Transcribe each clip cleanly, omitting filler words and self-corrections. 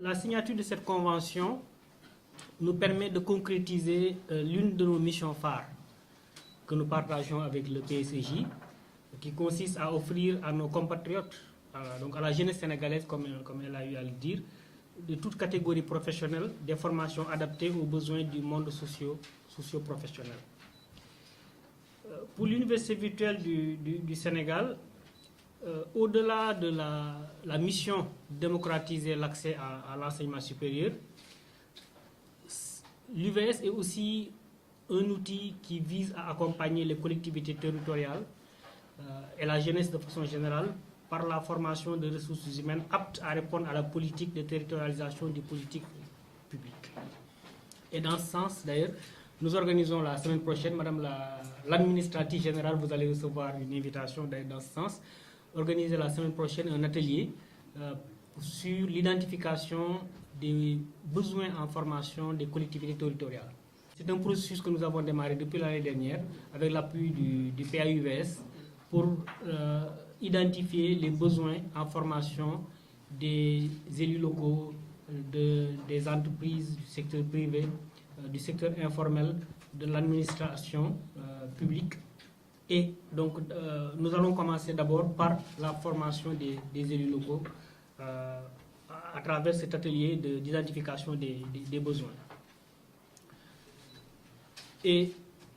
La signature de cette convention nous permet de concrétiser l'une de nos missions phares que nous partageons avec le PSEJ, qui consiste à offrir à nos compatriotes, donc à la jeunesse sénégalaise, comme elle a eu à le dire, de toute catégorie professionnelle, des formations adaptées aux besoins du monde socio-professionnel. Pour l'Université virtuelle du Sénégal, au-delà de la mission de démocratiser l'accès à l'enseignement supérieur, l'UVS est aussi un outil qui vise à accompagner les collectivités territoriales et la jeunesse de façon générale par la formation de ressources humaines aptes à répondre à la politique de territorialisation des politiques publiques. Et dans ce sens, d'ailleurs, nous organisons la semaine prochaine, Madame l'administrative générale, vous allez recevoir une invitation dans ce sens, organiser la semaine prochaine un atelier sur l'identification des besoins en formation des collectivités territoriales. C'est un processus que nous avons démarré depuis l'année dernière avec l'appui du PAUVS pour identifier les besoins en formation des élus locaux, des entreprises du secteur privé, du secteur informel, de l'administration publique. Et donc, nous allons commencer d'abord par la formation des élus locaux à travers cet atelier d'identification des besoins. Et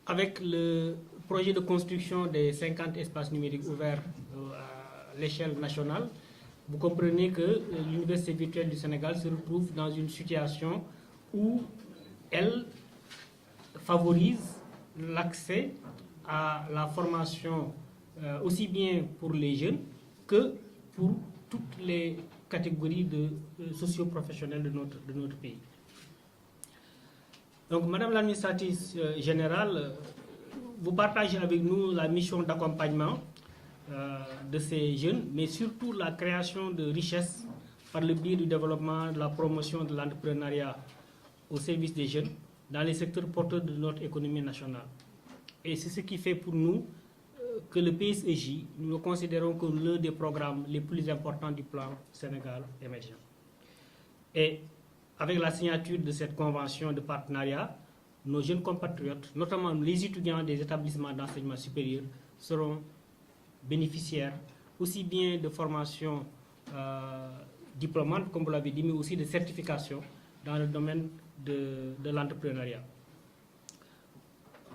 avec le projet de construction des 50 espaces numériques ouverts à l'échelle nationale, vous comprenez que l'Université virtuelle du Sénégal se retrouve dans une situation où elle favorise l'accès à la formation aussi bien pour les jeunes que pour toutes les catégories socio-professionnelles de notre pays. Donc, Madame l'administratrice générale, vous partagez avec nous la mission d'accompagnement de ces jeunes, mais surtout la création de richesses par le biais du développement, de la promotion de l'entrepreneuriat au service des jeunes dans les secteurs porteurs de notre économie nationale. Et c'est ce qui fait pour nous que le PSEJ, nous le considérons comme l'un des programmes les plus importants du plan Sénégal émergent. Et avec la signature de cette convention de partenariat, nos jeunes compatriotes, notamment les étudiants des établissements d'enseignement supérieur, seront bénéficiaires aussi bien de formations diplômantes, comme vous l'avez dit, mais aussi de certifications dans le domaine de l'entrepreneuriat.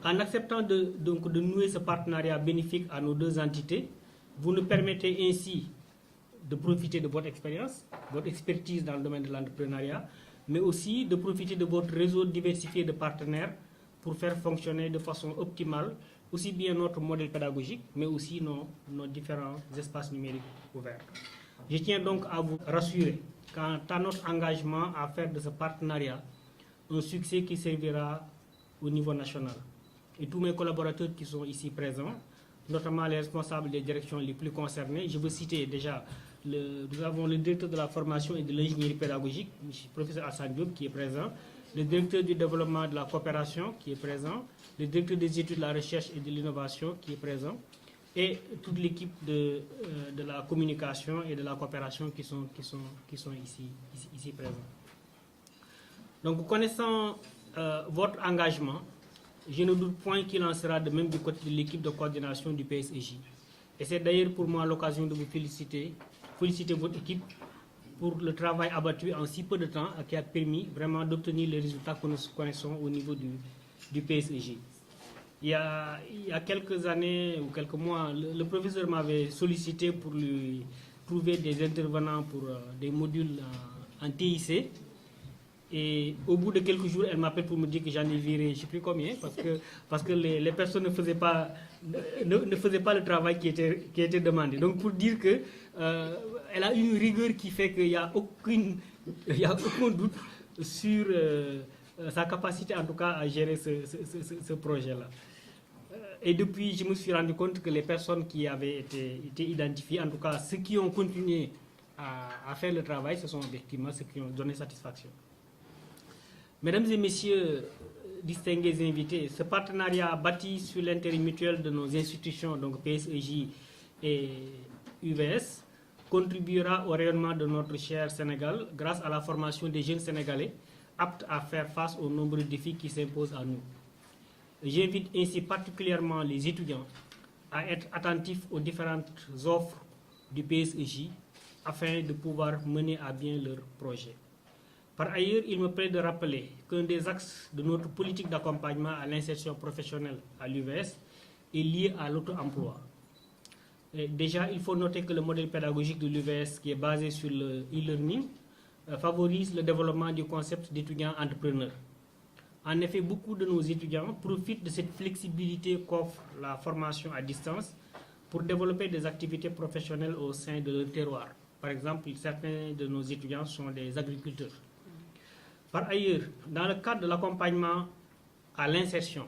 En acceptant de nouer ce partenariat bénéfique à nos deux entités, vous nous permettez ainsi de profiter de votre expérience, votre expertise dans le domaine de l'entrepreneuriat, mais aussi de profiter de votre réseau diversifié de partenaires pour faire fonctionner de façon optimale aussi bien notre modèle pédagogique, mais aussi nos différents espaces numériques ouverts. Je tiens donc à vous rassurer quant à notre engagement à faire de ce partenariat un succès qui servira au niveau national. Et tous mes collaborateurs qui sont ici présents, notamment les responsables des directions les plus concernées, je veux citer déjà, nous avons le directeur de la formation et de l'ingénierie pédagogique, M. professeur Hassan Diop, qui est présent, le directeur du développement de la coopération, qui est présent, le directeur des études de la recherche et de l'innovation, qui est présent, et toute l'équipe de la communication et de la coopération qui sont ici présents. Donc, connaissant votre engagement, je ne doute point qu'il en sera de même du côté de l'équipe de coordination du PSEJ. Et c'est d'ailleurs pour moi l'occasion de vous féliciter votre équipe pour le travail abattu en si peu de temps qui a permis vraiment d'obtenir les résultats que nous connaissons au niveau du PSEJ. Il y a quelques années ou quelques mois, le professeur m'avait sollicité pour lui trouver des intervenants pour des modules en TIC. Et au bout de quelques jours, elle m'appelle pour me dire que j'en ai viré, je ne sais plus combien, parce que les personnes ne faisaient pas le travail qui était demandé. Donc pour dire que elle a une rigueur qui fait qu'il n'y a aucun doute sur sa capacité en tout cas à gérer ce projet-là. Et depuis, je me suis rendu compte que les personnes qui avaient été identifiées, en tout cas ceux qui ont continué à faire le travail, ce sont effectivement ceux qui ont donné satisfaction. Mesdames et messieurs, distingués invités, ce partenariat bâti sur l'intérêt mutuel de nos institutions, donc PSEJ et UVS, contribuera au rayonnement de notre cher Sénégal grâce à la formation des jeunes Sénégalais aptes à faire face aux nombreux défis qui s'imposent à nous. J'invite ainsi particulièrement les étudiants à être attentifs aux différentes offres du PSEJ afin de pouvoir mener à bien leurs projets. Par ailleurs, il me plaît de rappeler qu'un des axes de notre politique d'accompagnement à l'insertion professionnelle à l'UVS est lié à l'auto-emploi. Déjà, il faut noter que le modèle pédagogique de l'UVS, qui est basé sur le e-learning, favorise le développement du concept d'étudiant entrepreneur. En effet, beaucoup de nos étudiants profitent de cette flexibilité qu'offre la formation à distance pour développer des activités professionnelles au sein de leur terroir. Par exemple, certains de nos étudiants sont des agriculteurs. Par ailleurs, dans le cadre de l'accompagnement à l'insertion,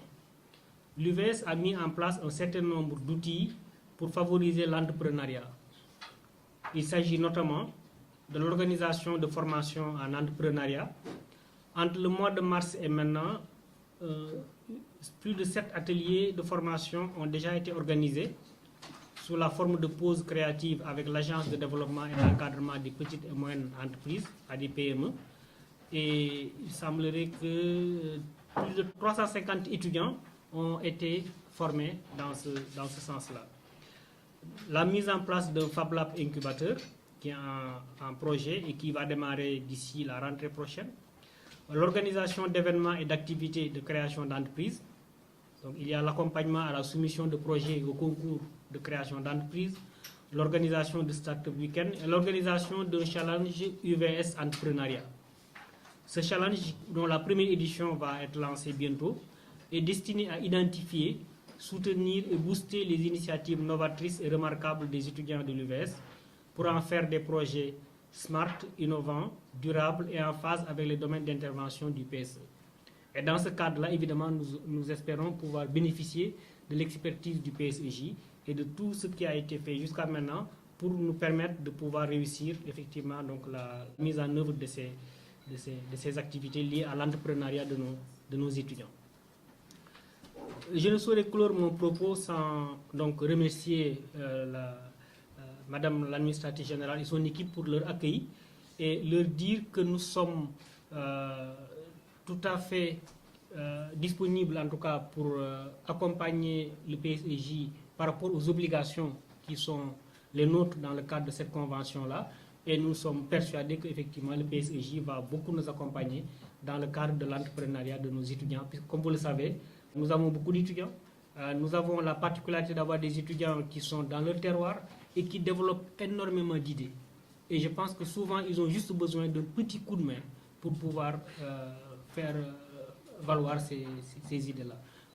l'UVS a mis en place un certain nombre d'outils pour favoriser l'entrepreneuriat. Il s'agit notamment de l'organisation de formation en entrepreneuriat. Entre le mois de mars et maintenant, plus de 7 ateliers de formation ont déjà été organisés sous la forme de pauses créatives avec l'Agence de développement et d'encadrement des petites et moyennes entreprises, ADPME. Et il semblerait que plus de 350 étudiants ont été formés dans ce sens-là. La mise en place d'un Fab Lab incubateur qui est un projet et qui va démarrer d'ici la rentrée prochaine. L'organisation d'événements et d'activités de création d'entreprises. Donc, il y a l'accompagnement à la soumission de projets au concours de création d'entreprises, l'organisation de Startup Weekend et l'organisation d'un challenge UVS Entrepreneuriat. Ce challenge, dont la première édition va être lancée bientôt, est destiné à identifier, soutenir et booster les initiatives novatrices et remarquables des étudiants de l'UVS pour en faire des projets smart, innovants, durables et en phase avec les domaines d'intervention du PSE. Et dans ce cadre-là, évidemment, nous espérons pouvoir bénéficier de l'expertise du PSEJ et de tout ce qui a été fait jusqu'à maintenant pour nous permettre de pouvoir réussir effectivement donc, la mise en œuvre de ces activités liées à l'entrepreneuriat de nos étudiants. Je ne saurais clore mon propos sans donc remercier Madame l'administratrice générale et son équipe pour leur accueil et leur dire que nous sommes tout à fait disponibles en tout cas pour accompagner le PSEJ par rapport aux obligations qui sont les nôtres dans le cadre de cette convention-là. Et nous sommes persuadés qu'effectivement le PSEJ va beaucoup nous accompagner dans le cadre de l'entrepreneuriat de nos étudiants. Puisque, comme vous le savez, nous avons beaucoup d'étudiants. Nous avons la particularité d'avoir des étudiants qui sont dans leur terroir et qui développent énormément d'idées. Et je pense que souvent, ils ont juste besoin d'un petit coup de main pour pouvoir faire valoir ces idées-là.